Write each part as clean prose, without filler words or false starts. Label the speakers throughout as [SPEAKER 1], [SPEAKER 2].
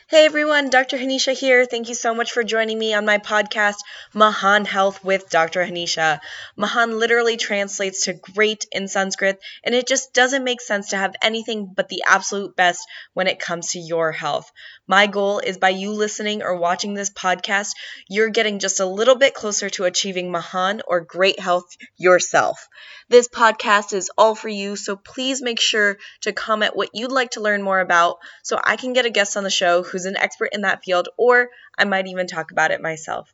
[SPEAKER 1] Hey everyone, Dr. Hanisha here. Thank you so much for joining me on my podcast, Mahan Health with Dr. Hanisha. Mahan literally translates to great in Sanskrit, and it just doesn't make sense to have anything but the absolute best when it comes to your health. My goal is by you listening or watching this podcast, you're getting just a little bit closer to achieving Mahan or great health yourself. This podcast is all for you, so please make sure to comment what you'd like to learn more about so I can get a guest on the show who's an expert in that field, or I might even talk about it myself.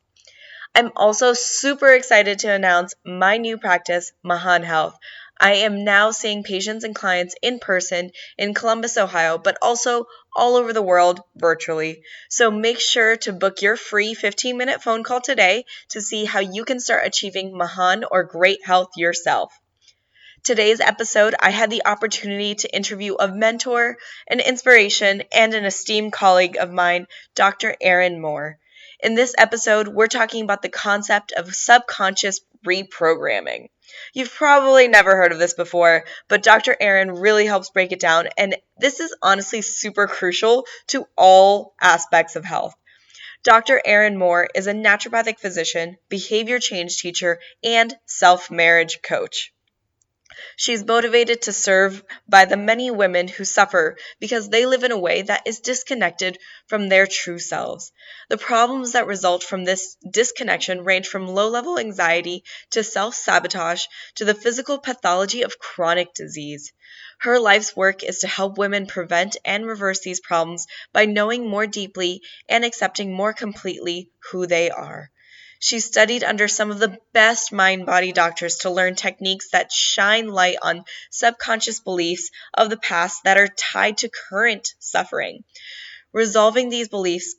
[SPEAKER 1] I'm also super excited to announce my new practice, Mahan Health. I am now seeing patients and clients in person in Columbus, Ohio, but also all over the world virtually. So make sure to book your free 15-minute phone call today to see how you can start achieving Mahan or great health yourself. Today's episode, I had the opportunity to interview a mentor, an inspiration, and an esteemed colleague of mine, Dr. Erin Moore. In this episode, we're talking about the concept of subconscious reprogramming. You've probably never heard of this before, but Dr. Erin really helps break it down, and this is honestly super crucial to all aspects of health. Dr. Erin Moore is a naturopathic physician, behavior change teacher, and self-marriage coach. She's motivated to serve by the many women who suffer because they live in a way that is disconnected from their true selves. The problems that result from this disconnection range from low-level anxiety to self-sabotage to the physical pathology of chronic disease. Her life's work is to help women prevent and reverse these problems by knowing more deeply and accepting more completely who they are. She studied under some of the best mind-body doctors to learn techniques that shine light on subconscious beliefs of the past that are tied to current suffering. Resolving these beliefs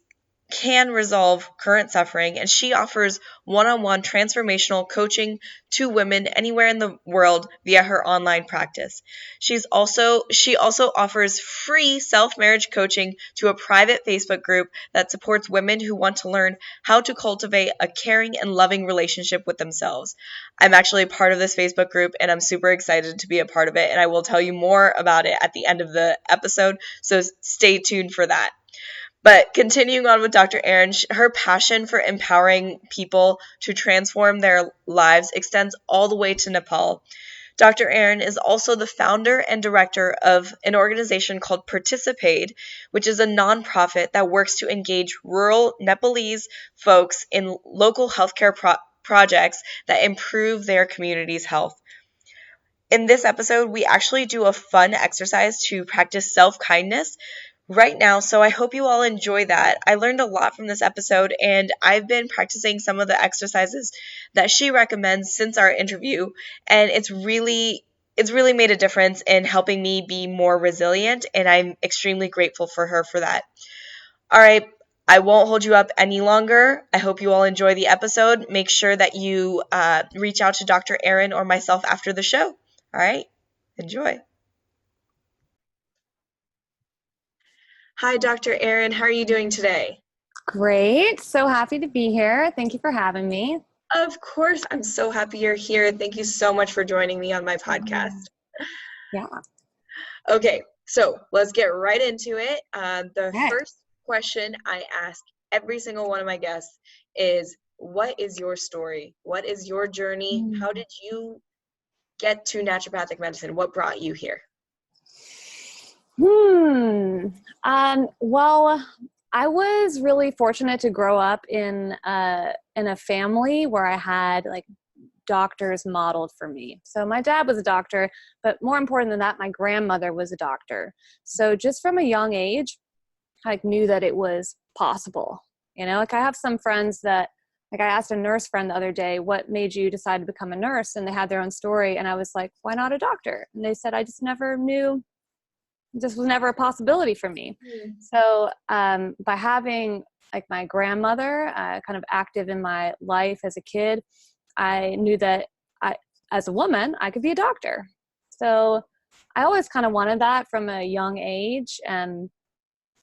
[SPEAKER 1] can resolve current suffering, and she offers one-on-one transformational coaching to women anywhere in the world via her online practice. She also offers free self-marriage coaching to a private Facebook group that supports women who want to learn how to cultivate a caring and loving relationship with themselves. I'm actually a part of this Facebook group, and I'm super excited to be a part of it, and I will tell you more about it at the end of the episode, so stay tuned for that. But continuing on with Dr. Erin, her passion for empowering people to transform their lives extends all the way to Nepal. Dr. Erin is also the founder and director of an organization called Participate, which is a nonprofit that works to engage rural Nepalese folks in local healthcare projects that improve their community's health. In this episode, we actually do a fun exercise to practice self-kindness right now, so I hope you all enjoy that. I learned a lot from this episode, and I've been practicing some of the exercises that she recommends since our interview, and it's really made a difference in helping me be more resilient, and I'm extremely grateful for her for that. All right, I won't hold you up any longer. I hope you all enjoy the episode. Make sure that you reach out to Dr. Erin or myself after the show. All right, enjoy. Hi, Dr. Erin. How are you doing today?
[SPEAKER 2] Great. So happy to be here. Thank you for having me.
[SPEAKER 1] Of course, I'm so happy you're here. Thank you so much for joining me on my
[SPEAKER 2] Mhm.
[SPEAKER 1] podcast.
[SPEAKER 2] Yeah.
[SPEAKER 1] Okay, so let's get right into it. The
[SPEAKER 2] Okay.
[SPEAKER 1] first question I ask every single one of my guests is, what is your story? What is your journey? How
[SPEAKER 2] Mm.
[SPEAKER 1] did you get to naturopathic medicine? What brought you here?
[SPEAKER 2] Hmm. Well, I was really fortunate to grow up in a family where I had like doctors modeled for me. So my dad was a doctor, but more important than that, my grandmother was a doctor. So just from a young age, I knew that it was possible. Like I have some friends that, like I asked a nurse friend the other day, what made you decide to become a nurse? And they had their own story. And I was like, why not a doctor? And they said, I just never knew, this was never a possibility for me.
[SPEAKER 1] Hmm.
[SPEAKER 2] So by having like my grandmother kind of active in my life as a kid, I knew that I, as a woman, I could be a doctor. So I always kind of wanted that from a young age. And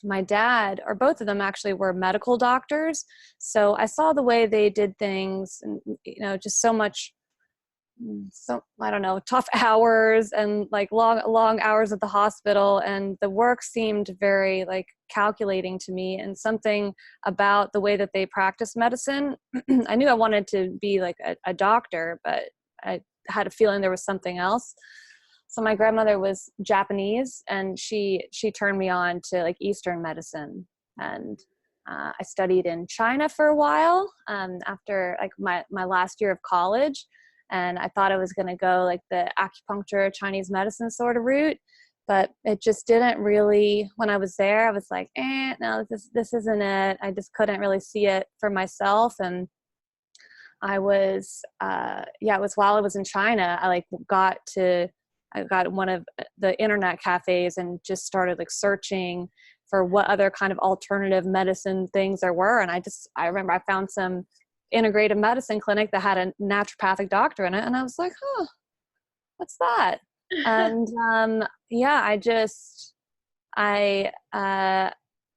[SPEAKER 2] my dad, or both of them actually, were medical doctors. So I saw the way they did things and, just so much so I don't know, tough hours and like long hours at the hospital, and the work seemed very like calculating to me, and something about the way that they practice medicine. I knew I wanted to be like a doctor, but I had a feeling there was something else. So my grandmother was Japanese, and she turned me on to like Eastern medicine, and I studied in China for a while after like my last year of college. And I thought I was going to go like the acupuncture, Chinese medicine sort of route, but it just didn't really, when I was there, I was like, no, this isn't it. I just couldn't really see it for myself. And I was, it was while I was in China, I got one of the internet cafes and just started like searching for what other kind of alternative medicine things there were. And I remember I found some integrative medicine clinic that had a naturopathic doctor in it. And I was like, what's that? And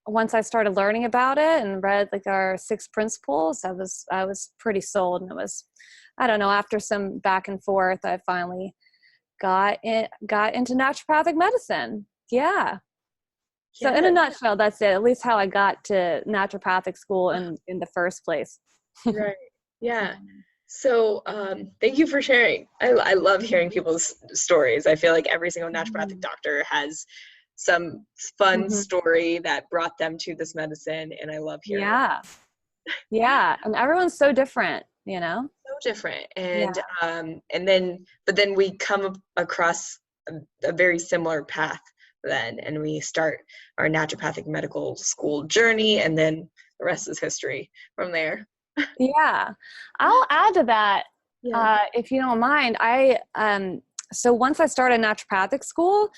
[SPEAKER 2] once I started learning about it and read like our 6 principles, I was pretty sold. And it was, I don't know, after some back and forth, I finally got into naturopathic medicine. Yeah. So in a nutshell, that's it. At least how I got to naturopathic school in the first place.
[SPEAKER 1] Right. Yeah. So thank you for sharing. I love hearing people's stories. I feel like every single naturopathic doctor has some fun story that brought them to this medicine, and I love hearing it.
[SPEAKER 2] Yeah. And everyone's so different, you know?
[SPEAKER 1] So different. And but then we come across a very similar path then, and we start our naturopathic medical school journey, and then the rest is history from there.
[SPEAKER 2] Yeah. I'll add to that, if you don't mind. So once I started naturopathic school,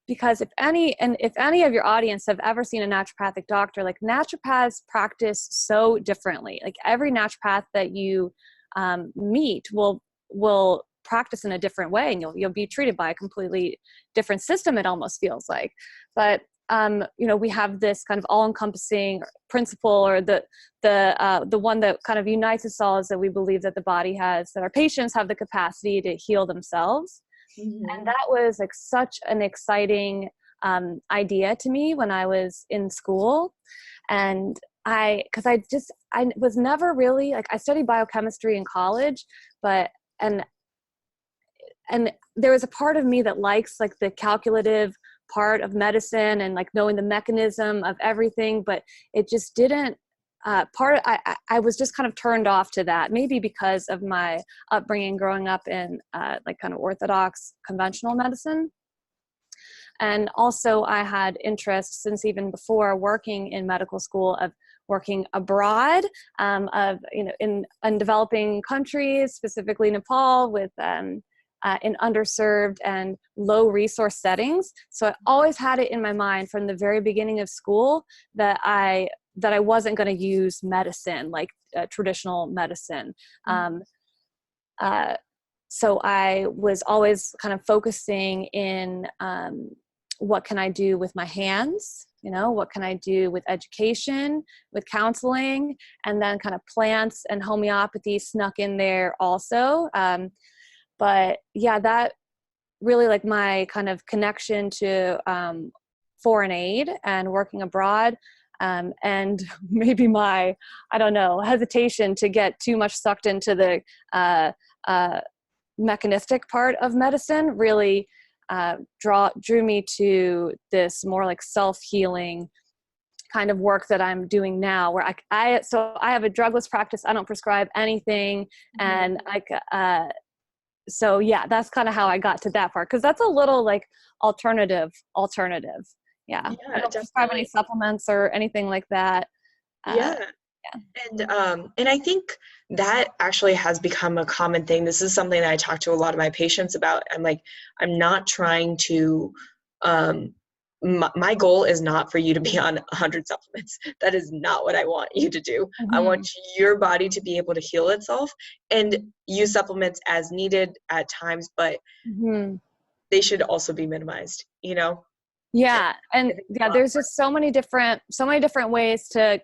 [SPEAKER 2] because if any of your audience have ever seen a naturopathic doctor, like naturopaths practice so differently. Like every naturopath that you meet will practice in a different way, and you'll be treated by a completely different system, it almost feels like. But we have this kind of all-encompassing principle, or the one that kind of unites us all, is that we believe that our patients have the capacity to heal themselves. And that was like such an exciting idea to me when I was in school. And I was never really like, I studied biochemistry in college, and there was a part of me that likes like the calculative part of medicine and like knowing the mechanism of everything, but it just didn't I was just kind of turned off to that, maybe because of my upbringing growing up in like kind of orthodox conventional medicine. And also I had interest since even before working in medical school of working abroad, in developing countries, specifically Nepal, with in underserved and low resource settings. So I always had it in my mind from the very beginning of school that I wasn't going to use medicine, like traditional medicine. So I was always kind of focusing in what can I do with my hands? What can I do with education, with counseling, and then kind of plants and homeopathy snuck in there also. But yeah, that really, like, my kind of connection to foreign aid and working abroad, and maybe my, I don't know, hesitation to get too much sucked into the mechanistic part of medicine really drew me to this more like self-healing kind of work that I'm doing now, where I have a drugless practice. I don't prescribe anything. And so yeah, that's kind of how I got to that part, because that's a little like alternative. Yeah, I don't prescribe any supplements or anything like that.
[SPEAKER 1] And I think that actually has become a common thing. This is something that I talk to a lot of my patients about. I'm like, I'm not trying to, my goal is not for you to be on 100 supplements. That is not what I want you to do. I want your body to be able to heal itself and use supplements as needed at times, but they should also be minimized,
[SPEAKER 2] Yeah. And yeah, there's just so many different ways to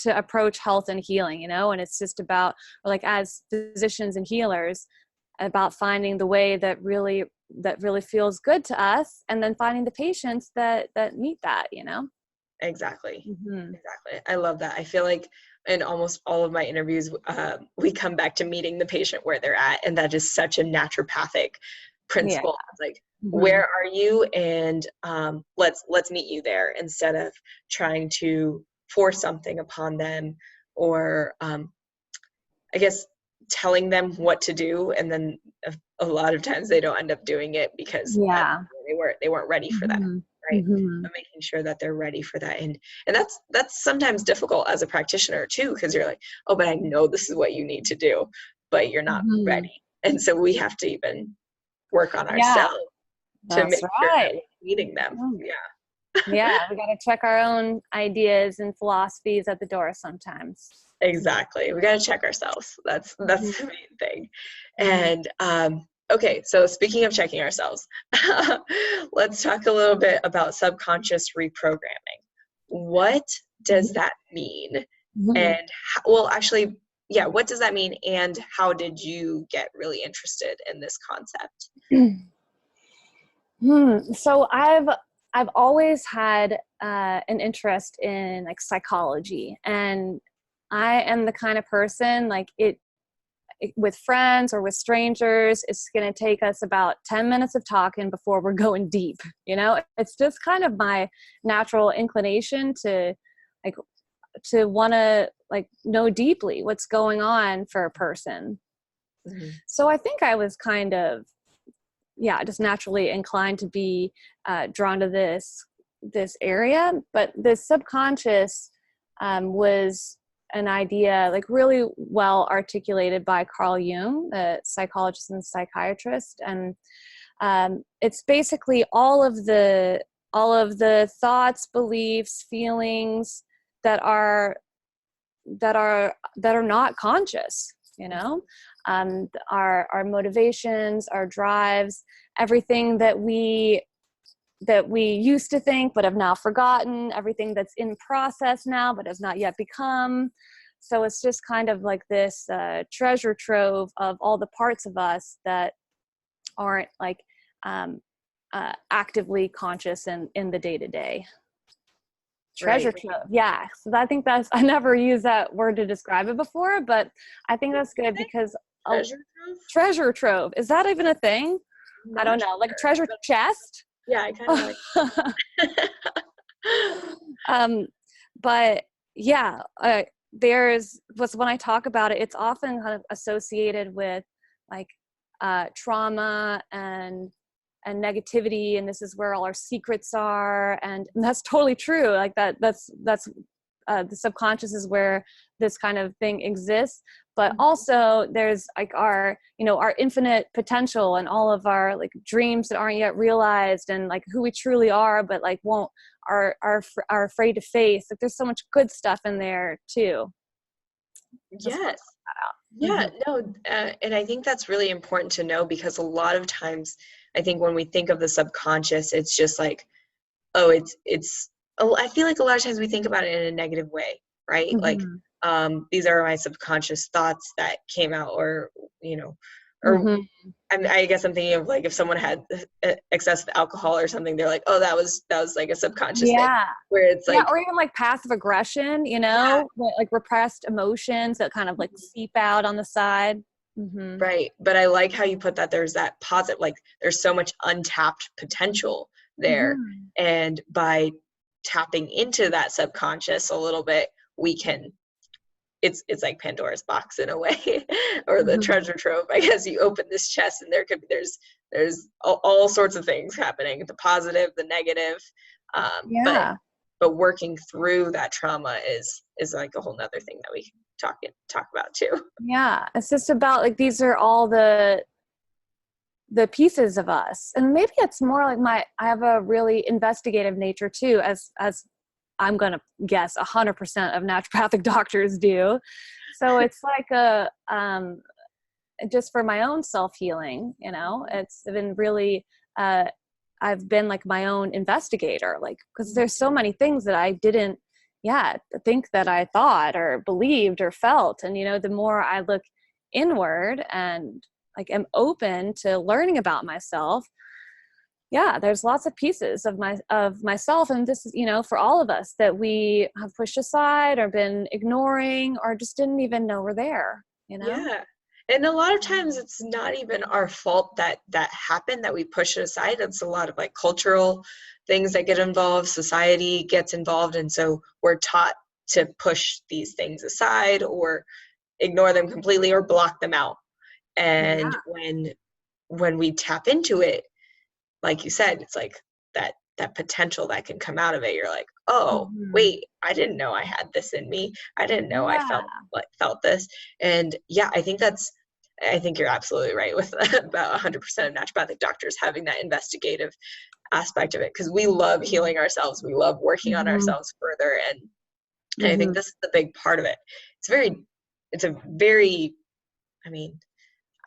[SPEAKER 2] approach health and healing, and it's just about, like, as physicians and healers, about finding the way that really feels good to us, and then finding the patients that meet that, you know.
[SPEAKER 1] Exactly.
[SPEAKER 2] Mm-hmm.
[SPEAKER 1] Exactly. I love that. I feel like in almost all of my interviews, we come back to meeting the patient where they're at, and that is such a naturopathic
[SPEAKER 2] Yeah.
[SPEAKER 1] principle. It's like,
[SPEAKER 2] Mm-hmm.
[SPEAKER 1] where are you? And let's meet you there, instead of trying to force something upon them, or I guess telling them what to do, and then a lot of times they don't end up doing it because
[SPEAKER 2] Yeah.
[SPEAKER 1] they weren't ready for that,
[SPEAKER 2] Mm-hmm.
[SPEAKER 1] right?
[SPEAKER 2] Mm-hmm.
[SPEAKER 1] But making sure that they're ready for that, and that's sometimes difficult as a practitioner too, because you're like, oh, but I know this is what you need to do, but you're not
[SPEAKER 2] Mm-hmm.
[SPEAKER 1] ready, and so we have to even work on
[SPEAKER 2] Yeah,
[SPEAKER 1] ourselves to
[SPEAKER 2] that's
[SPEAKER 1] make sure that
[SPEAKER 2] right.
[SPEAKER 1] we're meeting them.
[SPEAKER 2] Mm.
[SPEAKER 1] Yeah,
[SPEAKER 2] Yeah, we got to check our own ideas and philosophies at the door sometimes.
[SPEAKER 1] exactly. We got to check ourselves. That's the
[SPEAKER 2] Mm-hmm.
[SPEAKER 1] main thing.
[SPEAKER 2] Mm-hmm.
[SPEAKER 1] And okay, so speaking of checking ourselves, let's talk a little bit about subconscious reprogramming. What does that mean?
[SPEAKER 2] Mm-hmm.
[SPEAKER 1] And well, actually, yeah, what does that mean? And how did you get really interested in this concept?
[SPEAKER 2] So I've always had an interest in like psychology, and I am the kind of person like with friends or with strangers, it's going to take us about 10 minutes of talking before we're going deep. You know, it's just kind of my natural inclination to like to want to like know deeply what's going on for a person.
[SPEAKER 1] Mhm.
[SPEAKER 2] So I think I was kind of, yeah, just naturally inclined to be drawn to this area. But the subconscious was an idea like really well articulated by Carl Jung, the psychologist and psychiatrist, and it's basically all of the thoughts, beliefs, feelings that are not conscious, you know. Our motivations, our drives, everything that we used to think but have now forgotten, everything that's in process now but has not yet become. So it's just kind of like this treasure trove of all the parts of us that aren't like actively conscious in the day-to-day. Treasure
[SPEAKER 1] Right.
[SPEAKER 2] trove. Yeah. So I think I never used that word to describe it before, but I think that's good because a
[SPEAKER 1] Treasure trove?
[SPEAKER 2] treasure trove, is that even a thing? I
[SPEAKER 1] Not
[SPEAKER 2] don't know. Like a
[SPEAKER 1] sure.
[SPEAKER 2] treasure chest?
[SPEAKER 1] Yeah, I kind of like
[SPEAKER 2] um, but yeah, there's was when I talk about it, it's often kind of associated with like trauma and negativity, and this is where all our secrets are, and that's totally true. Like that's the subconscious is where this kind of thing exists, but also there's like our our infinite potential and all of our like dreams that aren't yet realized, and like who we truly are but like won't are afraid to face. Like there's so much good stuff in there too. Just want
[SPEAKER 1] yes.
[SPEAKER 2] to point
[SPEAKER 1] Yeah, no, and I think that's really important to know, because a lot of times I think when we think of the subconscious, it's just like, oh, oh, I feel like a lot of times we think about it in a negative way, right?
[SPEAKER 2] that out.
[SPEAKER 1] Like,
[SPEAKER 2] Hmm.
[SPEAKER 1] these are my subconscious thoughts that came out, or, or
[SPEAKER 2] Hmm.
[SPEAKER 1] I guess I'm thinking of like if someone had excessive alcohol or something, they're like, oh, that was like a subconscious thing,
[SPEAKER 2] Yeah.
[SPEAKER 1] where it's
[SPEAKER 2] Yeah,
[SPEAKER 1] like,
[SPEAKER 2] or even like passive aggression,
[SPEAKER 1] yeah,
[SPEAKER 2] like repressed emotions that kind of like seep out on the side. Hmm.
[SPEAKER 1] right. But I like how you put that there's that positive, like there's so much untapped potential there.
[SPEAKER 2] Hmm.
[SPEAKER 1] And by tapping into that subconscious a little bit, we can, it's like Pandora's box in a way, or the
[SPEAKER 2] Hmm.
[SPEAKER 1] treasure trove. I guess you open this chest and there's all sorts of things happening, the positive, the negative. But
[SPEAKER 2] Yeah.
[SPEAKER 1] working through that trauma is like a whole nother thing that we talk about too.
[SPEAKER 2] Yeah. It's just about like these are all the pieces of us. And maybe it's more like I have a really investigative nature too, as I'm gonna guess 100% of naturopathic doctors do. So it's like just for my own self-healing, it's been really I've been like my own investigator, like because there's so many things that I didn't think that I thought or believed or felt. And the more I look inward and like am open to learning about myself, yeah, there's lots of pieces of myself, and this is, for all of us, that we have pushed aside or been ignoring or just didn't even know were there,
[SPEAKER 1] Yeah. And a lot of times it's not even our fault that that happened, that we push it aside. It's a lot of like cultural things that get involved, society gets involved, and so we're taught to push these things aside or ignore them completely or block them out. And
[SPEAKER 2] Yeah.
[SPEAKER 1] when we tap into it, like you said, it's like that potential that can come out of it. You're like, oh,
[SPEAKER 2] Mhm.
[SPEAKER 1] wait, I didn't know I had this in me. I didn't know I
[SPEAKER 2] Yeah.
[SPEAKER 1] felt this. And yeah, I think you're absolutely right with about 100% of naturopathic doctors having that investigative aspect of it, because we love healing ourselves. We love working on
[SPEAKER 2] Mhm.
[SPEAKER 1] ourselves further, and I think
[SPEAKER 2] Mhm.
[SPEAKER 1] this is the big part of it. It's a very, I mean,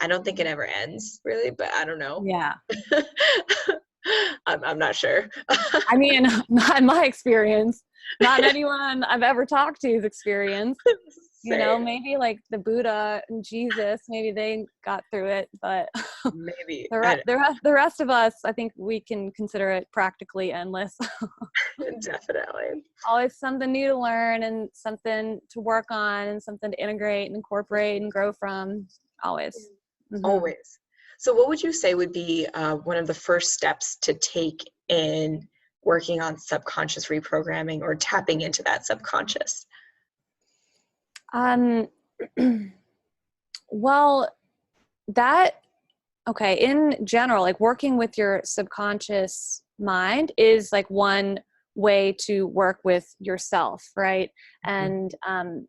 [SPEAKER 1] I don't think it ever ends really, but I don't know.
[SPEAKER 2] Yeah.
[SPEAKER 1] I'm not sure.
[SPEAKER 2] I mean, not in my experience, not in anyone I've ever talked to's experience.
[SPEAKER 1] Same.
[SPEAKER 2] Maybe like the Buddha and Jesus, maybe they got through it, but
[SPEAKER 1] Maybe.
[SPEAKER 2] the rest of us, I think we can consider it practically endless.
[SPEAKER 1] Definitely.
[SPEAKER 2] Always something new to learn and something to work on and something to integrate and incorporate and grow from. Always. Hmm.
[SPEAKER 1] Always. So, what would you say would be one of the first steps to take in working on subconscious reprogramming or tapping into that subconscious?
[SPEAKER 2] Um, well, that okay, in general, like working with your subconscious mind is like one way to work with yourself, right?
[SPEAKER 1] Mhm.
[SPEAKER 2] And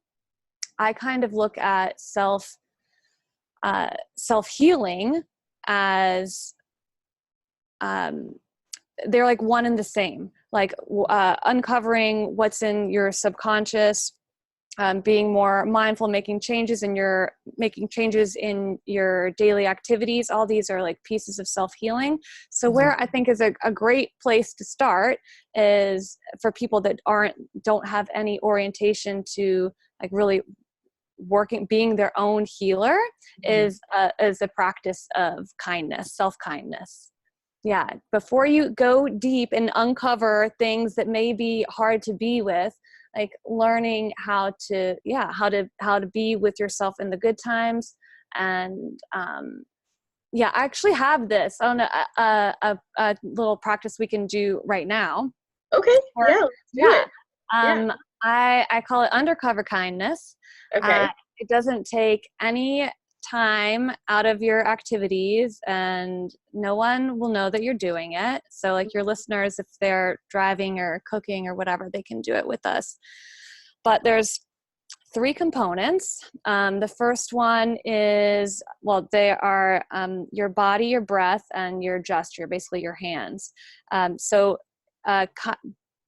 [SPEAKER 2] I kind of look at self healing as um, they're like one and the same. Like uncovering what's in your subconscious, being more mindful, making changes in your daily activities. All these are like pieces of self-healing. So
[SPEAKER 1] Mhm.
[SPEAKER 2] where I think is a great place to start is for people that don't have any orientation to like really being their own healer,
[SPEAKER 1] Mhm.
[SPEAKER 2] is a practice of kindness, self-kindness. Yeah, before you go deep and uncover things that may be hard to be with, like learning how to be with yourself in the good times. And yeah, I actually have this on a little practice we can do right now.
[SPEAKER 1] Okay.
[SPEAKER 2] Or
[SPEAKER 1] Yeah. Let's do
[SPEAKER 2] yeah,
[SPEAKER 1] it. Yeah.
[SPEAKER 2] I call it undercover kindness.
[SPEAKER 1] Okay.
[SPEAKER 2] It doesn't take any time out of your activities, and no one will know that you're doing it. So like your listeners, if they're driving or cooking or whatever, they can do it with us. But there's three components. The first one is, well, they are your body, your breath, and your gesture, basically your hands. So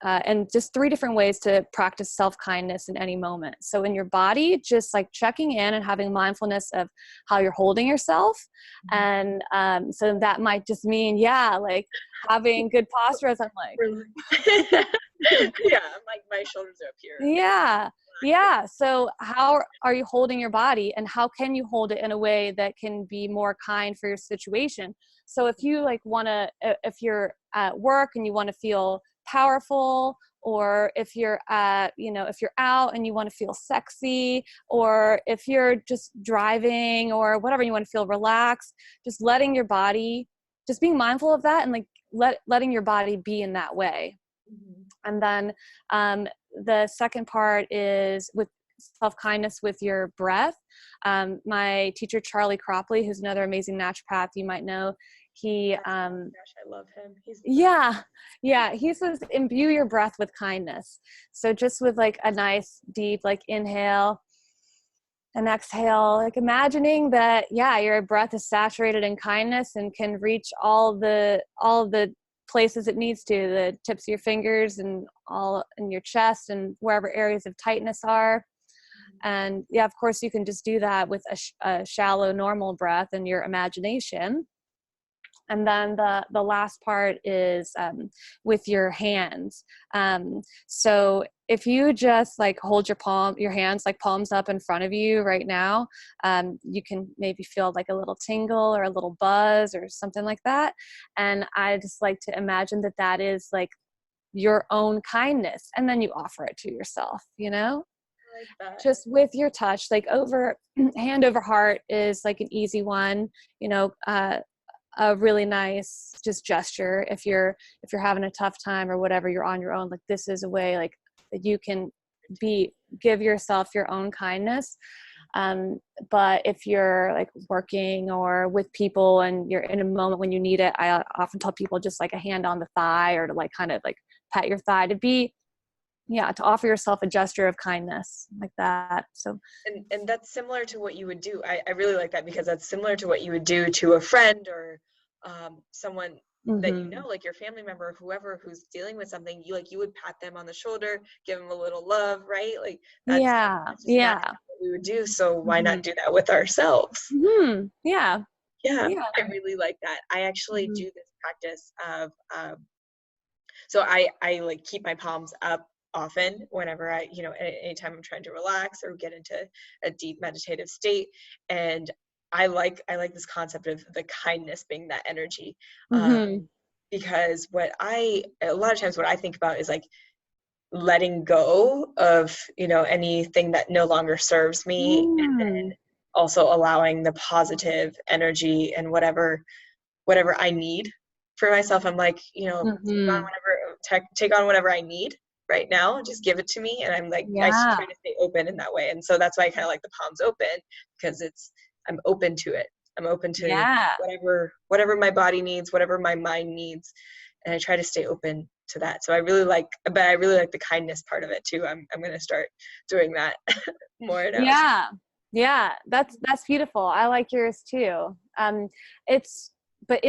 [SPEAKER 2] and just three different ways to practice self-kindness in any moment. So in your body, just like checking in and having mindfulness of how you're holding yourself. And so that might just mean, yeah, like having good posture as I'm like,
[SPEAKER 1] Really? Yeah. My shoulders are up here.
[SPEAKER 2] yeah. Yeah. So how are you holding your body, and how can you hold it in a way that can be more kind for your situation? So if you like if you're at work and you want to feel powerful, or if you're if you're out and you want to feel sexy, or if you're just driving or whatever, you want to feel relaxed, just letting your body, just being mindful of that, and like letting your body be in that way.
[SPEAKER 1] Mhm.
[SPEAKER 2] And then the second part is with self-kindness with your breath. My teacher, Charlie Cropley, who's another amazing naturopath you might know, he,
[SPEAKER 1] Yes. Oh my gosh, I love him. He's the best.
[SPEAKER 2] yeah, yeah, he says, imbue your breath with kindness. So just with like a nice deep, like inhale and exhale, like imagining that, yeah, your breath is saturated in kindness and can reach all the places it needs to, the tips of your fingers and all in your chest and wherever areas of tightness are. And yeah, of course, you can just do that with a shallow, normal breath in your imagination. And then the last part is with your hands. So if you just like hold your hands like palms up in front of you right now, you can maybe feel like a little tingle or a little buzz or something like that. And I just like to imagine that that is like your own kindness. And then you offer it to yourself, you know?
[SPEAKER 1] I like that.
[SPEAKER 2] Just with your touch, like over hand over heart is like an easy one, you know, a really nice just gesture. If you're having a tough time or whatever, you're on your own, like this is a way like that you can give yourself your own kindness. But if you're like working or with people and you're in a moment when you need it, I often tell people just like a hand on the thigh or to like kind of like pat your thigh to offer yourself a gesture of kindness like that. So
[SPEAKER 1] And that's similar to what you would do. I really like that because that's similar to what you would do to a friend or someone that you know, like your family member or whoever who's dealing with something. You would pat them on the shoulder, give them a little love, right? Like that's just naturally what we would do. So why not do that with ourselves?
[SPEAKER 2] Yeah.
[SPEAKER 1] Yeah, I really like that. I actually do this practice of so I like keep my palms up often whenever anytime I'm trying to relax or get into a deep meditative state. And I like this concept of the kindness being that energy. Because a lot of times what I think about is like letting go of, anything that no longer serves me, and then also allowing the positive energy and whatever I need for myself. I'm like, take on whatever I need right now, just give it to me. And I'm like, I just try to stay open in that way. And so that's why I kind of like the palms open, because I'm open to it. I'm open to whatever my body needs, whatever my mind needs. And I try to stay open to that. So I really like the kindness part of it too. I'm going to start doing that more now.
[SPEAKER 2] Yeah. That's beautiful. I like yours too. But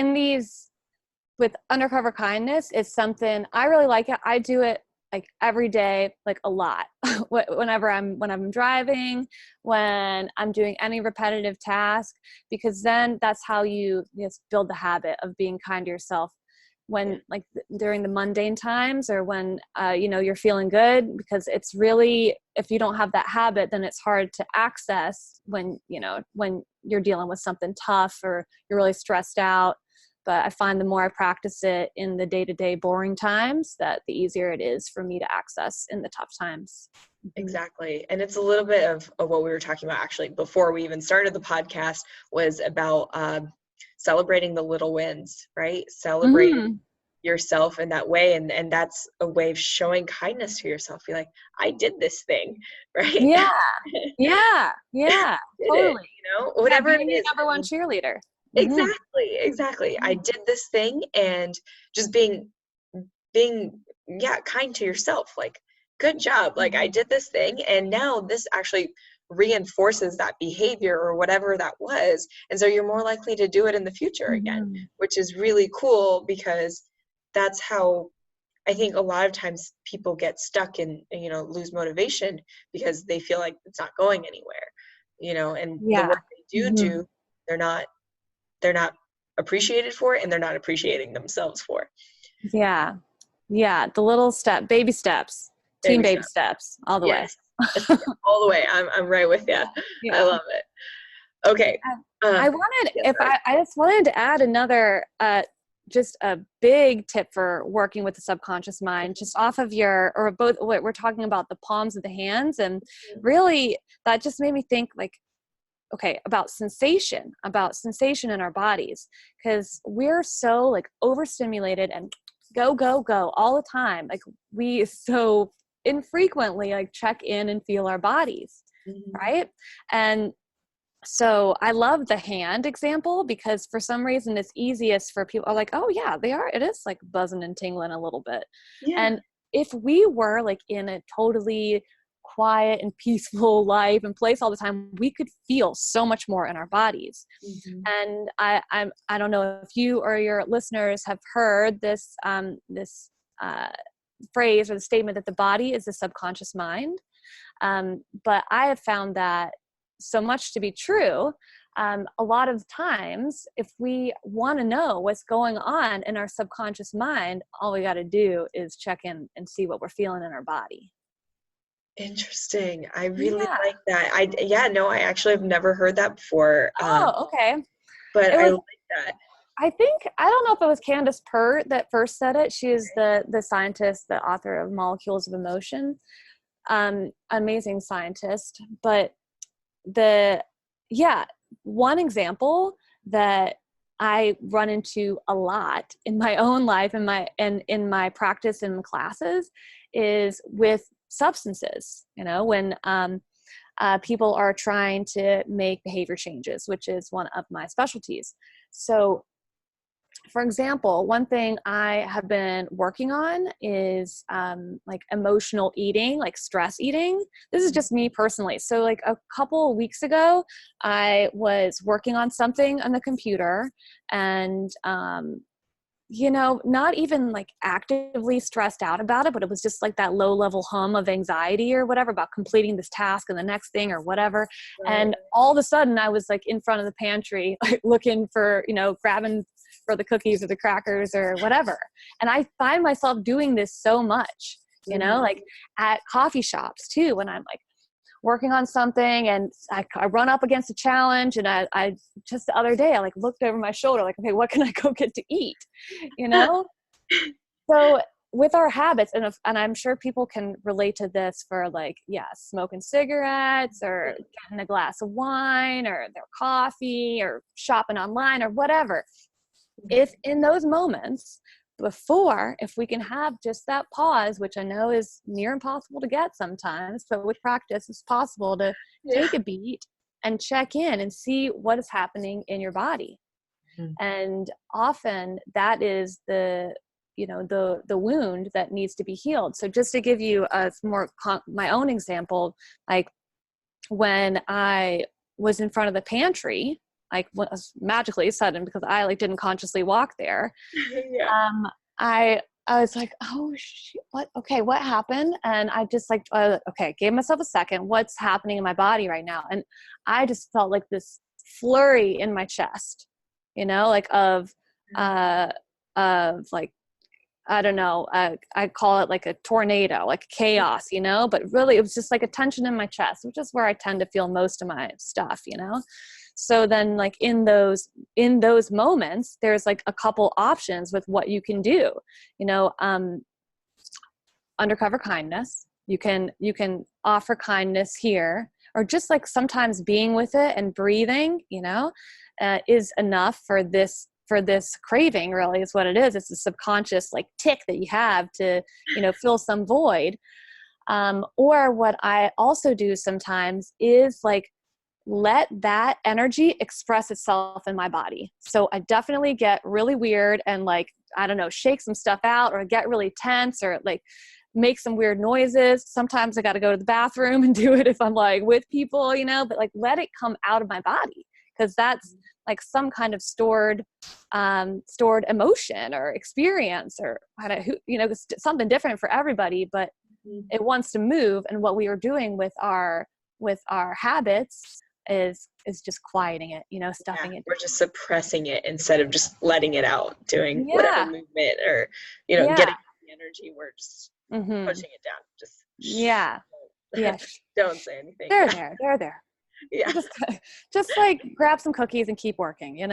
[SPEAKER 2] with Undercover Kindness, it's something I really like it. I do it like every day, like a lot. Whenever I'm driving, when I'm doing any repetitive task, because then that's how you just build the habit of being kind to yourself when like during the mundane times or when you're feeling good, because it's really, if you don't have that habit, then it's hard to access when you're dealing with something tough or you're really stressed out. But I find the more I practice it in the day-to-day boring times, that the easier it is for me to access in the tough times.
[SPEAKER 1] Exactly. And it's a little bit of what we were talking about actually before we even started the podcast, was about celebrating the little wins, right? Celebrate yourself in that way. And that's a way of showing kindness to yourself. Be like, I did this thing, right?
[SPEAKER 2] Yeah. Totally.
[SPEAKER 1] Whatever it
[SPEAKER 2] being
[SPEAKER 1] is.
[SPEAKER 2] the number one cheerleader.
[SPEAKER 1] Exactly. I did this thing, and just being kind to yourself. Like, good job. Like, I did this thing, and now this actually reinforces that behavior or whatever that was. And so you're more likely to do it in the future again, which is really cool, because that's how I think a lot of times people get stuck and lose motivation because they feel like it's not going anywhere, and the work they do, they're not appreciated for it, and they're not appreciating themselves for it.
[SPEAKER 2] Yeah. The little baby steps, baby steps all the way.
[SPEAKER 1] All the way. I'm right with you. I love it. Okay.
[SPEAKER 2] I just wanted to add another, just a big tip for working with the subconscious mind, just off of both what we're talking about, the palms of the hands. And really that just made me think like, okay, about sensation in our bodies, because we're so like overstimulated and go all the time. Like we so infrequently like check in and feel our bodies, right? And so I love the hand example, because for some reason it's easiest for people are like, oh yeah, it is like buzzing and tingling a little bit. And if we were like in a totally quiet and peaceful life and place all the time, we could feel so much more in our bodies. And I don't know if you or your listeners have heard this phrase or the statement that the body is the subconscious mind. But I have found that so much to be true. a lot of times, if we want to know what's going on in our subconscious mind, all we got to do is check in and see what we're feeling in our body.
[SPEAKER 1] Interesting. I really
[SPEAKER 2] Yeah.
[SPEAKER 1] like that. I actually have never heard that before.
[SPEAKER 2] Oh, okay.
[SPEAKER 1] But
[SPEAKER 2] It
[SPEAKER 1] I
[SPEAKER 2] was,
[SPEAKER 1] like that.
[SPEAKER 2] I think, I don't know if it was Candace Pert that first said it. She is the scientist, the author of Molecules of Emotion. Amazing scientist. But one example that I run into a lot in my own life and in my practice in classes is with substances. When people are trying to make behavior changes, which is one of my specialties. So, for example, one thing I have been working on is like emotional eating, like stress eating. This is just me personally. So like a couple of weeks ago, I was working on something on the computer and, not even like actively stressed out about it, but it was just like that low level hum of anxiety or whatever about completing this task and the next thing or whatever.
[SPEAKER 1] Right.
[SPEAKER 2] And all of a sudden I was like in front of the pantry, like looking for, grabbing for the cookies or the crackers or whatever. And I find myself doing this so much, like at coffee shops too, when I'm like working on something and I run up against a challenge, and I just the other day I like looked over my shoulder like, okay, what can I go get to eat? So with our habits, and I'm sure people can relate to this for like, smoking cigarettes or getting a glass of wine or their coffee or shopping online or whatever. If in those moments before, if we can have just that pause, which I know is near impossible to get sometimes, but with practice it's possible to take a beat and check in and see what is happening in your body. And often that is the wound that needs to be healed. So just to give you my own example, like when I was in front of the pantry, like was magically sudden because I like didn't consciously walk there. I was like, oh shit, what happened? And I just like, gave myself a second. What's happening in my body right now? And I just felt like this flurry in my chest, like of like, I don't know, I call it like a tornado, like chaos, but really it was just like a tension in my chest, which is where I tend to feel most of my stuff, So then like in those moments, there's like a couple options with what you can do, undercover kindness. You can offer kindness here, or just like sometimes being with it and breathing, is enough for this craving. Really is what it is. It's a subconscious like tick that you have to, fill some void. Or what I also do sometimes is like, let that energy express itself in my body. So I definitely get really weird and like, I don't know, shake some stuff out or get really tense or like make some weird noises. Sometimes I got to go to the bathroom and do it if I'm like with people, but like let it come out of my body, because that's like some kind of stored emotion or experience, or something different for everybody, but it wants to move. And what we are doing with our habits is just quieting it, stuffing it.
[SPEAKER 1] We're just suppressing it instead of just letting it out, doing whatever movement or, getting the energy. We're just pushing it down. Just don't say anything.
[SPEAKER 2] They're there. Yeah. Just like grab some cookies and keep working,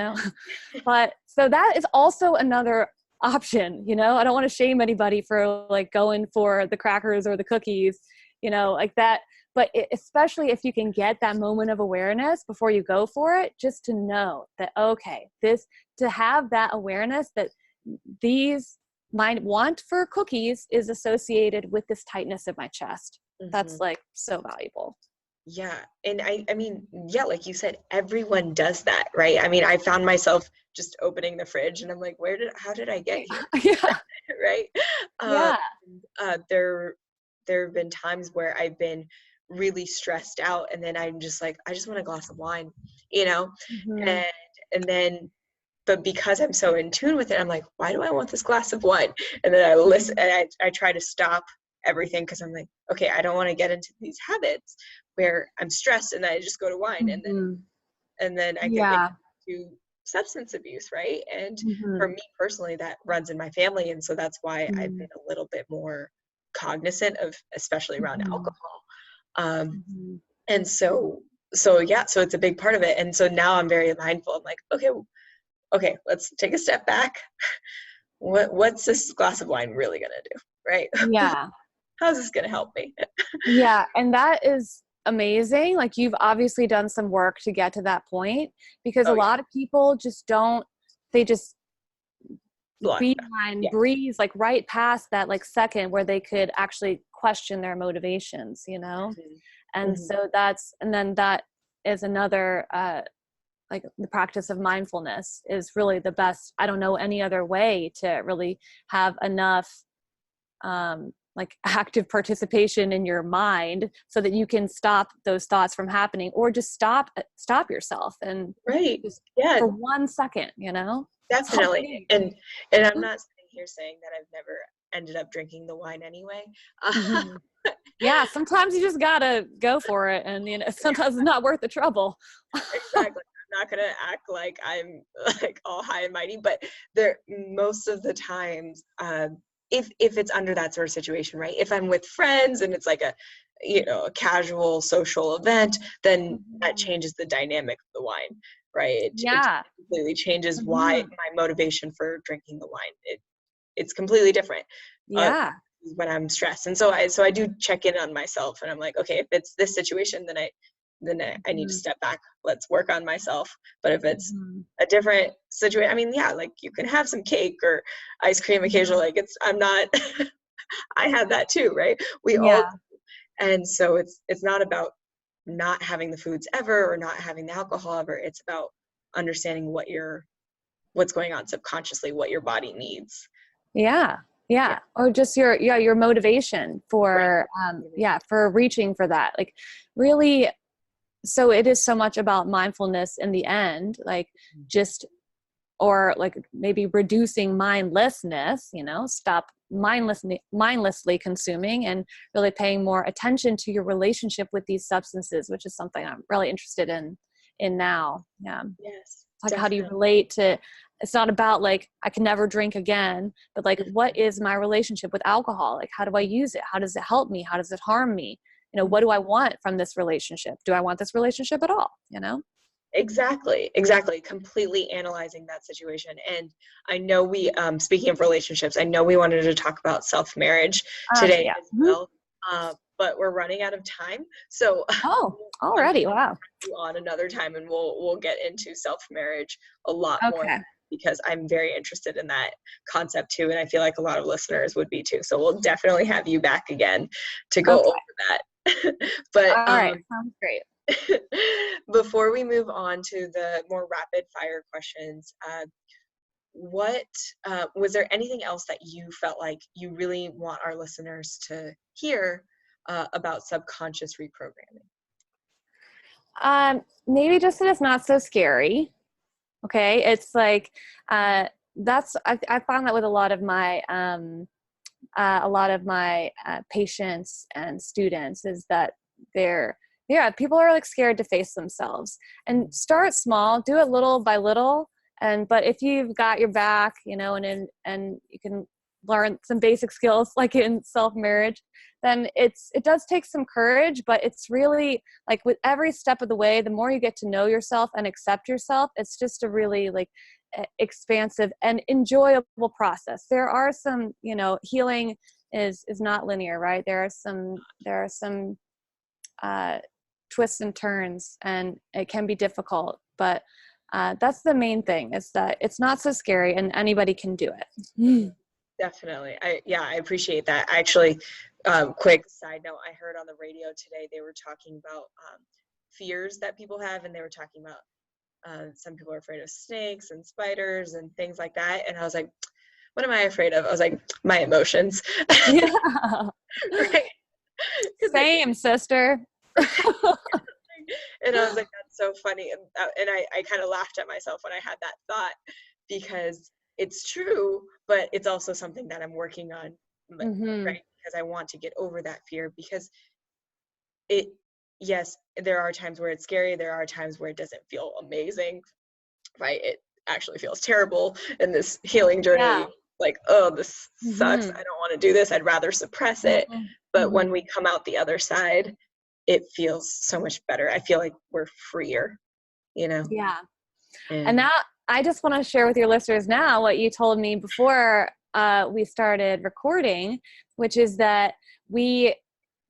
[SPEAKER 2] But so that is also another option, I don't want to shame anybody for like going for the crackers or the cookies, like that. But especially if you can get that moment of awareness before you go for it, just to know that, okay, to have that awareness that my want for cookies is associated with this tightness of my chest. That's like so valuable.
[SPEAKER 1] Yeah. And I mean, like you said, everyone does that, right? I mean, I found myself just opening the fridge and I'm like, how did I get here? Right. There have been times where I've been really stressed out and then I'm just like, I just want a glass of wine, and then, but because I'm so in tune with it, I'm like, why do I want this glass of wine? And then I listen and I try to stop everything because I'm like, okay, I don't want to get into these habits where I'm stressed and I just go to wine. And then and then I could get
[SPEAKER 2] Yeah.
[SPEAKER 1] to substance abuse, right? And for
[SPEAKER 2] Mhm.
[SPEAKER 1] me personally, that runs in my family, and so that's why I've been
[SPEAKER 2] Mhm.
[SPEAKER 1] a little bit more cognizant of, especially around
[SPEAKER 2] Mhm.
[SPEAKER 1] alcohol. Um,
[SPEAKER 2] Mhm.
[SPEAKER 1] and so yeah, so it's a big part of it. And so now I'm very mindful. I'm like, okay, let's take a step back. What's this glass of wine really gonna do, right?
[SPEAKER 2] Yeah.
[SPEAKER 1] How's this gonna help me?
[SPEAKER 2] Yeah, and that is amazing. Like, you've obviously done some work to get to that point, because a
[SPEAKER 1] Oh yeah,
[SPEAKER 2] lot of people just don't, they just
[SPEAKER 1] block that.
[SPEAKER 2] beeline
[SPEAKER 1] Yeah.
[SPEAKER 2] breeze like right past that like second where they could actually question their motivations, you know?
[SPEAKER 1] Hmm.
[SPEAKER 2] And
[SPEAKER 1] Hmm.
[SPEAKER 2] so that's, and then that is another like the practice of mindfulness is really the best. I don't know any other way to really have enough like active participation in your mind so that you can stop those thoughts from happening, or just stop yourself and
[SPEAKER 1] Right.
[SPEAKER 2] just
[SPEAKER 1] Yeah,
[SPEAKER 2] for 1 second, you know? It's all it
[SPEAKER 1] definitely.
[SPEAKER 2] needs.
[SPEAKER 1] And I'm not sitting here saying that I've never ended up drinking the wine anyway.
[SPEAKER 2] Mhm. Yeah, sometimes you just gotta go for it, and sometimes it's not worth the trouble.
[SPEAKER 1] Exactly. I'm not gonna act like I'm like all high and mighty, but there most of the times, if it's under that sort of situation, right? If I'm with friends and it's like a a casual social event, then that
[SPEAKER 2] Mhm.
[SPEAKER 1] changes the dynamic of the wine, right? It
[SPEAKER 2] Yeah.
[SPEAKER 1] completely changes why
[SPEAKER 2] Mhm.
[SPEAKER 1] my motivation for drinking the wine. It's completely different. Uh,
[SPEAKER 2] Yeah.
[SPEAKER 1] when I'm stressed. And so I do check in on myself and I'm like, okay, if it's this situation, then I need to
[SPEAKER 2] Mhm.
[SPEAKER 1] step back. Let's work on myself. But if it's
[SPEAKER 2] Mhm.
[SPEAKER 1] a different situation, I mean, yeah, like you can have some cake or ice cream occasionally.
[SPEAKER 2] Mhm.
[SPEAKER 1] Like I'm not I have that too, right? We all
[SPEAKER 2] Yeah.
[SPEAKER 1] and so it's not about not having the foods ever or not having the alcohol ever. It's about understanding what's going on subconsciously, what your body needs.
[SPEAKER 2] Yeah.
[SPEAKER 1] Yeah.
[SPEAKER 2] Yeah. Or just your motivation
[SPEAKER 1] Right.
[SPEAKER 2] for for reaching for that. Like, really, so it is so much about mindfulness in the end, like just, or like maybe reducing mindlessness, stop mindlessly consuming, and really paying more attention to your relationship with these substances, which is something I'm really interested in now. Yeah.
[SPEAKER 1] Yes,
[SPEAKER 2] Like, how do you
[SPEAKER 1] definitely.
[SPEAKER 2] relate to, it's not about like I can never drink again, but like, what is my relationship with alcohol? Like, how do I use it? How does it help me? How does it harm me? What do I want from this relationship? Do I want this relationship at all?
[SPEAKER 1] Exactly, exactly. Completely analyzing that situation. And I know speaking of relationships, I know we wanted to talk about self-marriage today
[SPEAKER 2] Yeah.
[SPEAKER 1] as
[SPEAKER 2] Mhm.
[SPEAKER 1] well, but we're running out of time. So
[SPEAKER 2] Oh,
[SPEAKER 1] I'm
[SPEAKER 2] already. Wow.
[SPEAKER 1] you on another time and we'll get into self-marriage a lot more
[SPEAKER 2] Okay.
[SPEAKER 1] because I'm very interested in that concept too, and I feel like a lot of listeners would be too. So we'll definitely have you back again to go
[SPEAKER 2] Okay.
[SPEAKER 1] over that. But
[SPEAKER 2] All right. Sounds great.
[SPEAKER 1] before we move on to the more rapid fire questions, what was there anything else that you felt like you really want our listeners to hear about subconscious reprogramming?
[SPEAKER 2] Maybe just that it's not so scary. Okay. It's like, I found that with a lot of my patients and students, is that people are like scared to face themselves, and start small, do it little by little. But if you've got your back, and you can learn some basic skills like in self-marriage, then it does take some courage, but it's really like with every step of the way, the more you get to know yourself and accept yourself, it's just a really like expansive and enjoyable process. There are some, healing is not linear, right? There are some uh, twists and turns, and it can be difficult, but that's the main thing, is that it's not so scary and anybody can do it.
[SPEAKER 1] Definitely. I appreciate that. Actually, quick side note, I heard on the radio today they were talking about fears that people have, and they were talking about some people are afraid of snakes and spiders and things like that. And I was like, what am I afraid of? I was like, my emotions.
[SPEAKER 2] Yeah.
[SPEAKER 1] Right? Because
[SPEAKER 2] Same, sister.
[SPEAKER 1] and I was like, that's so funny. And I kind of laughed at myself when I had that thought because it's true, but it's also something that I'm working on,
[SPEAKER 2] Hmm.
[SPEAKER 1] right? Because I want to get over that fear because it yes, there are times where it's scary. There are times where it doesn't feel amazing, right? It actually feels terrible in this healing
[SPEAKER 2] Yeah.
[SPEAKER 1] journey. Like, oh, this sucks.
[SPEAKER 2] Mm-hmm.
[SPEAKER 1] I don't want to do this. I'd rather suppress it.
[SPEAKER 2] Mm-hmm.
[SPEAKER 1] But
[SPEAKER 2] Mm-hmm.
[SPEAKER 1] when we come out the other side, it feels so much better. I feel like we're freer, you know?
[SPEAKER 2] Yeah. And
[SPEAKER 1] And
[SPEAKER 2] now I just want to share with your listeners now what you told me before we started recording, which is that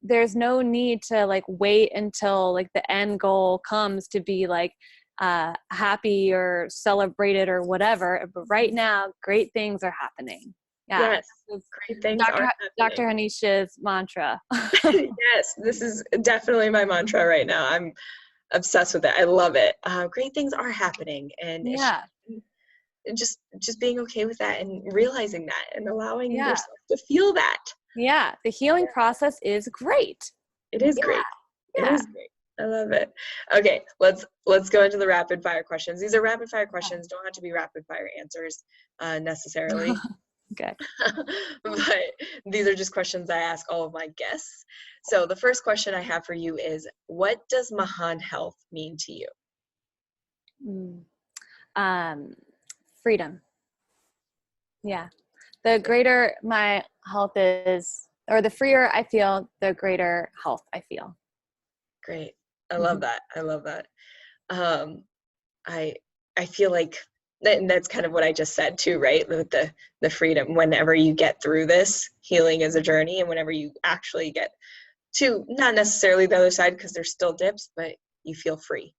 [SPEAKER 2] there's no need to like wait until like the end goal comes to be like happy or celebrated or whatever. But right now, great things are happening. Yeah.
[SPEAKER 1] yes,
[SPEAKER 2] This is
[SPEAKER 1] great things are
[SPEAKER 2] Dr.
[SPEAKER 1] happening.
[SPEAKER 2] Hanisha's mantra.
[SPEAKER 1] Yes, this is definitely my mantra right now. I'm obsessed with it. I love it. Great things are happening, and
[SPEAKER 2] Yeah.
[SPEAKER 1] just being okay with that and realizing that and allowing
[SPEAKER 2] Yeah.
[SPEAKER 1] yourself to feel that.
[SPEAKER 2] Yeah. The healing process is great.
[SPEAKER 1] It is
[SPEAKER 2] Yeah.
[SPEAKER 1] great. It
[SPEAKER 2] Yeah.
[SPEAKER 1] is great. I love it. Okay, let's go into the rapid fire questions. These are rapid fire questions. Don't have to be rapid fire answers necessarily.
[SPEAKER 2] Okay.
[SPEAKER 1] But these are just questions I ask all of my guests. So the first question I have for you is, what does Mahan health mean to you?
[SPEAKER 2] Mm. Freedom. Yeah. The greater my health is, or the freer I feel, the greater health I feel.
[SPEAKER 1] Great. I love
[SPEAKER 2] Mm-hmm.
[SPEAKER 1] that. I love that. Um, I I feel like and that's kind of what I just said too, right? With the freedom. Whenever you get through this, healing is a journey, and whenever you actually get to not necessarily the other side, because there's still dips, but you feel free.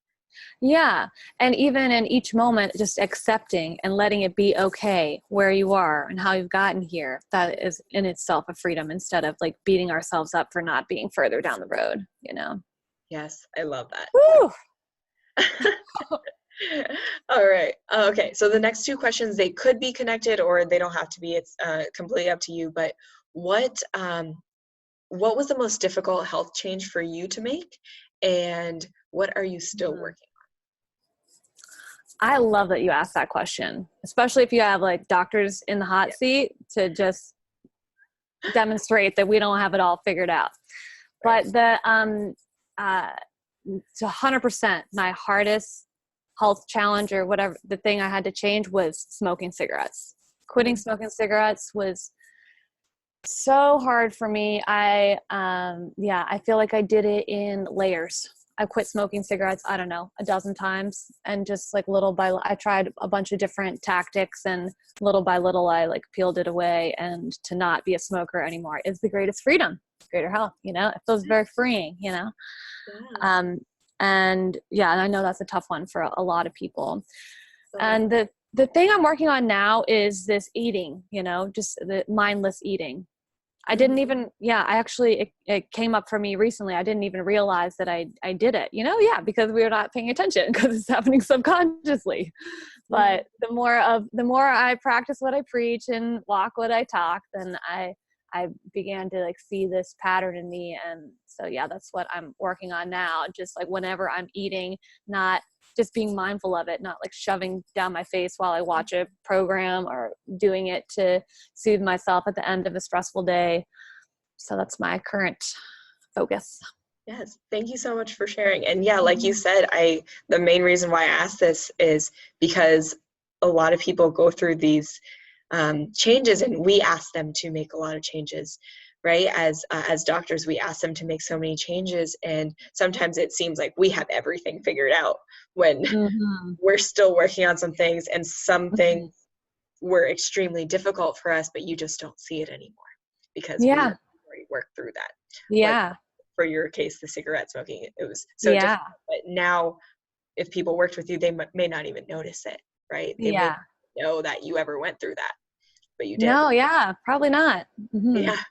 [SPEAKER 2] Yeah. And even in each moment, just accepting and letting it be okay where you are and how you've gotten here, that is in itself a freedom, instead of like beating ourselves up for not being further down the road, you know?
[SPEAKER 1] Yes, I love that.
[SPEAKER 2] Woo!
[SPEAKER 1] All right. Okay. So the next two questions, they could be connected or they don't have to be. It's completely up to you. But what what was the most difficult health change for you to make, and what are you still working
[SPEAKER 2] I love that you asked that question, especially if you have like doctors in the
[SPEAKER 1] on?
[SPEAKER 2] hot
[SPEAKER 1] Yeah.
[SPEAKER 2] seat to just demonstrate that we don't have it all figured out.
[SPEAKER 1] Right.
[SPEAKER 2] But uh, to 100%, my hardest health challenge or whatever, the thing I had to change was smoking cigarettes. Quitting
[SPEAKER 1] Mhm.
[SPEAKER 2] smoking cigarettes was so hard for me. I feel like I did it in layers. I quit smoking cigarettes, I don't know, a dozen times, and just like little by I tried a bunch of different tactics, and little by little I like peeled it away. And to not be a smoker anymore is the greatest freedom, greater health, you know. It feels very freeing, you know.
[SPEAKER 1] Yes.
[SPEAKER 2] um and yeah, and I know that's a tough one for a lot of people.
[SPEAKER 1] So,
[SPEAKER 2] And the thing I'm working on now is this eating, you know, just the mindless eating. I
[SPEAKER 1] mhm.
[SPEAKER 2] didn't even, yeah, I actually, it came up for me recently. I didn't even realize that I did it, you know? Yeah, because we were not paying attention because it's happening subconsciously.
[SPEAKER 1] Yeah.
[SPEAKER 2] But the more I practice what I preach and walk what I talk, then I began to like see this pattern in me. And so, yeah, that's what I'm working on now. Just like whenever I'm eating, not just being mindful of it, not like shoving down my face while I watch a program, or doing it to soothe myself at the end of a stressful day. So that's my current focus.
[SPEAKER 1] Yes. Thank you so much for sharing. And yeah, like you said, the main reason why I asked this is because a lot of people go through these changes, and we ask them to make a lot of changes, right? As doctors, we ask them to make so many changes, and sometimes it seems like we have everything figured out when
[SPEAKER 2] Mm-hmm.
[SPEAKER 1] we're still working on some things, and some things
[SPEAKER 2] Mm-hmm.
[SPEAKER 1] were extremely difficult for us, but you just don't see it anymore because we
[SPEAKER 2] Yeah.
[SPEAKER 1] already worked through that. Like
[SPEAKER 2] Yeah.
[SPEAKER 1] for your case, the cigarette smoking, it was so
[SPEAKER 2] Yeah.
[SPEAKER 1] difficult. But now, if people worked with you, they may not even notice it, right? They may
[SPEAKER 2] Yeah.
[SPEAKER 1] not know that you ever went through that, but you did.
[SPEAKER 2] No, yeah, probably not. Mm-hmm.
[SPEAKER 1] Yeah.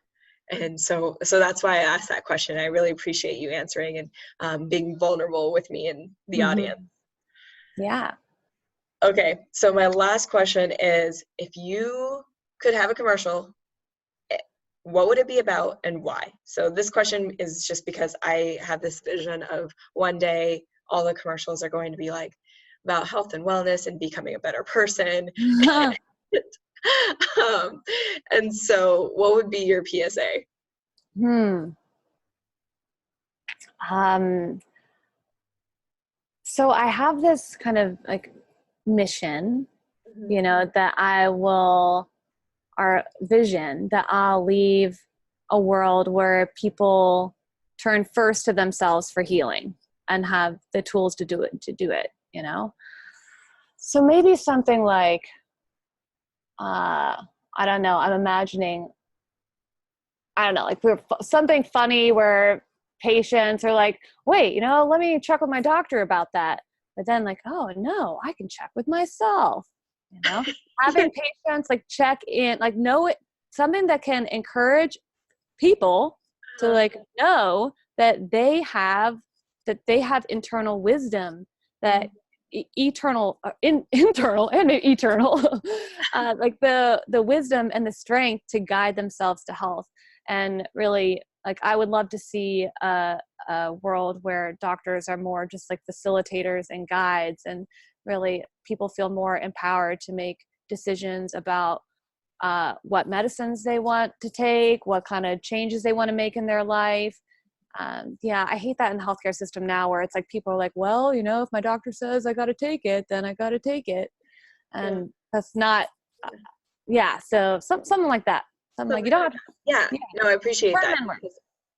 [SPEAKER 1] And so that's why I asked that question. I really appreciate you answering and being vulnerable with me and the audience.
[SPEAKER 2] Mm-hmm. Yeah.
[SPEAKER 1] Okay, so my last question is, if you could have a commercial, what would it be about and why? So this question is just because I have this vision of one day all the commercials are going to be like about health and wellness and becoming a better person. um, and so what would be your PSA?
[SPEAKER 2] Hmm. So I have this kind of like mission,
[SPEAKER 1] Mm-hmm.
[SPEAKER 2] that our vision that I'll leave a world where people turn first to themselves for healing and have the tools to do it. So maybe something like, I don't know, I'm imagining, I don't know, like something funny where patients are like, wait, let me check with my doctor about that. But then like, oh no, I can check with myself, you know, having patients like check in, like know it, something that can encourage people to like know that they have internal wisdom, that eternal internal and eternal like the wisdom and the strength to guide themselves to health. And really, like, I would love to see a world where doctors are more just like facilitators and guides, and really people feel more empowered to make decisions about what medicines they want to take, what kind of changes they want to make in their life. Yeah, I hate that in the healthcare system now, where it's like people are like, well, if my doctor says I got to take it, then I got to take it.
[SPEAKER 1] Yeah.
[SPEAKER 2] And that's not, yeah. So something like that. Something like, you
[SPEAKER 1] Something
[SPEAKER 2] don't
[SPEAKER 1] like
[SPEAKER 2] have to,
[SPEAKER 1] that. Yeah,
[SPEAKER 2] yeah,
[SPEAKER 1] no, I appreciate
[SPEAKER 2] learn
[SPEAKER 1] that.
[SPEAKER 2] and learn.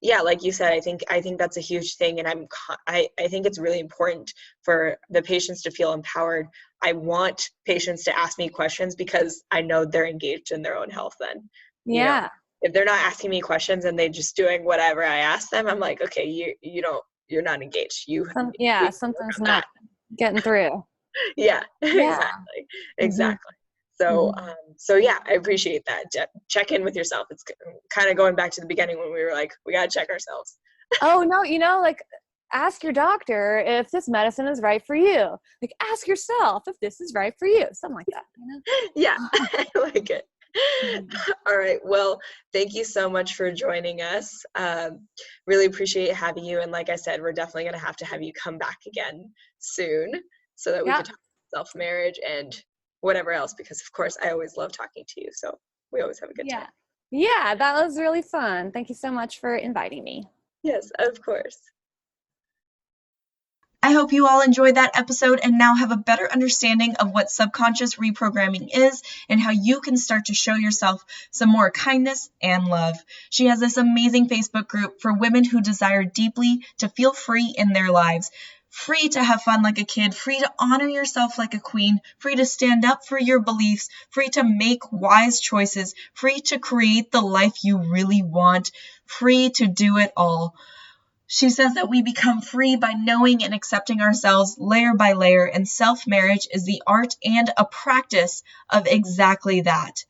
[SPEAKER 1] Yeah, like you said, I think that's a huge thing, and I think it's really important for the patients to feel empowered. I want patients to ask me questions because I know they're engaged in their own health then. You know,
[SPEAKER 2] Yeah.
[SPEAKER 1] if they're not asking me questions and they're just doing whatever I ask them, I'm like, okay, you're not engaged. We
[SPEAKER 2] Yeah,
[SPEAKER 1] can work
[SPEAKER 2] something's
[SPEAKER 1] on that.
[SPEAKER 2] not getting through.
[SPEAKER 1] Yeah,
[SPEAKER 2] Yeah.
[SPEAKER 1] exactly.
[SPEAKER 2] Hmm.
[SPEAKER 1] Exactly. So,
[SPEAKER 2] Hmm.
[SPEAKER 1] so yeah, I appreciate that. Check in with yourself. It's kind of going back to the beginning when we were like, we got to check ourselves.
[SPEAKER 2] Oh no, like, ask your doctor if this medicine is right for you. Like, ask yourself if this is right for you. Something like that.
[SPEAKER 1] Yeah, I like it.
[SPEAKER 2] Mhm.
[SPEAKER 1] All right. Well, thank you so much for joining us. Really appreciate having you. And like I said, we're definitely going to have you come back again soon so that we
[SPEAKER 2] Yeah.
[SPEAKER 1] could talk about self-marriage and whatever else, because of course I always love talking to you. So we always have a good
[SPEAKER 2] Yeah.
[SPEAKER 1] time.
[SPEAKER 2] Yeah, that was really fun. Thank you so much for inviting me.
[SPEAKER 1] Yes, of course. I hope you all enjoyed that episode and now have a better understanding of what subconscious reprogramming is and how you can start to show yourself some more kindness and love. She has this amazing Facebook group for women who desire deeply to feel free in their lives. Free to have fun like a kid, free to honor yourself like a queen, free to stand up for your beliefs, free to make wise choices, free to create the life you really want, free to do it all. She says that we become free by knowing and accepting ourselves layer by layer, and self-marriage is the art and a practice of exactly that.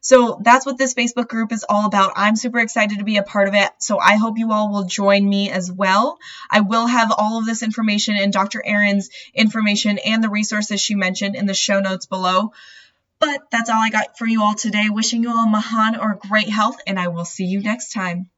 [SPEAKER 1] So that's what this Facebook group is all about. I'm super excited to be a part of it. So I hope you all will join me as well. I will have all of this information and Dr. Erin's information and the resources she mentioned in the show notes below. But that's all I got for you all today. Wishing you all Mahan or great health, and I will see you next time.